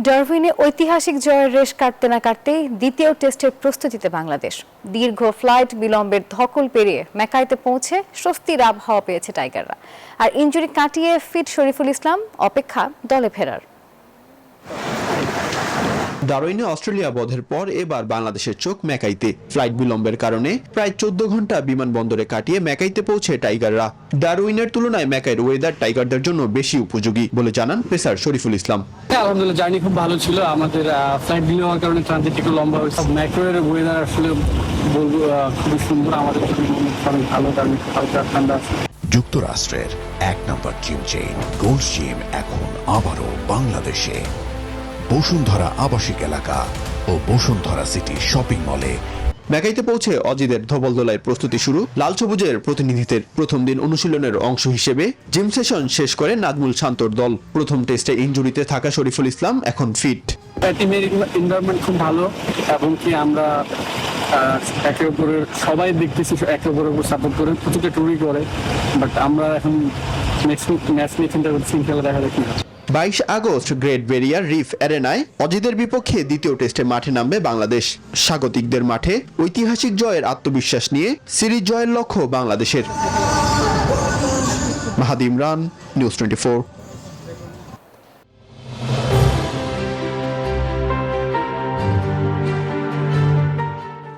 ডারউইনে ঐতিহাসিক জয়ের রেশ কাটতে না কাটতেই দ্বিতীয় টেস্টের প্রস্তুতিতে বাংলাদেশ। দীর্ঘ ফ্লাইট বিলম্বের ধকল পেরিয়ে ম্যাকাইতে পৌঁছে স্বস্তির আবহাওয়া পেয়েছে টাইগাররা। আর ইনজুরি কাটিয়ে ফিট শরীফুল ইসলাম অপেক্ষা দলে ফেরার। ডারউইনে অস্ট্রেলিয়া বধের পর এবার বাংলাদেশের চোখ ম্যাকাইতে। ফ্লাইট বিলম্বের কারণে প্রায় 14 ঘন্টা বিমানবন্দরে কাটিয়ে ম্যাকাইতে পৌঁছে টাইগাররা। ডারউইনের তুলনায় ম্যাকাইয়ের ওয়েদার টাইগারদের জন্য বেশি উপযোগী বলে জানান পেসার শরীফুল ইসলাম। আলহামদুলিল্লাহ, জার্নি খুব ভালো ছিল। আমাদের ফ্লাইট ডিলে হওয়ার কারণে ট্রানজিট একটু লম্বা হয়েছে। ম্যাকাইয়ের ওয়েদার আসলে বলবো খুবই সুন্দর, আমাদের জন্য অনেক ভালো, কারণ হালকা ঠান্ডা আছে। যুক্তরাষ্ট্রের 1 নম্বর জিম চেইন গোল্ড জিম এখন আবারও বাংলাদেশে। বসুন্ধরা আবাসিক এলাকা ও বসুন্ধরা সিটি শপিং মলে। ম্যাকাইতে পৌঁছে অজিদের ধবলদোলায় প্রস্তুতি শুরু লাল সবুজের প্রতিনিধিদের। প্রথম দিন অনুশীলনের অংশ হিসেবে জিম সেশন শেষ করে নাজমুল শান্তর দল। প্রথম টেস্টে ইনজুরিতে থাকা শরীফুল ইসলাম এখন ফিট। টিমের এনভায়রনমেন্ট খুব ভালো এবং কি আমরা একে অপরের সবাই দেখতেছি, একে অপরের উপর সাপোর্ট করে, প্রতিটা টুরি করে। বাট আমরা এখন নেক্সট ম্যাচ নিয়ে চিন্তা করছি, খেলা দেখা দেখি। 22 আগস্ট গ্রেট ব্যারিয়ার রিফ অ্যারেনায় অজিদের বিপক্ষে দ্বিতীয় টেস্টে মাঠে নামবে বাংলাদেশ। স্বাগতিকদের মাঠে ঐতিহাসিক জয়ের আত্মবিশ্বাস নিয়ে সিরিজ জয়ের লক্ষ্য বাংলাদেশের। মাহাদি ইমরান, নিউজ 24।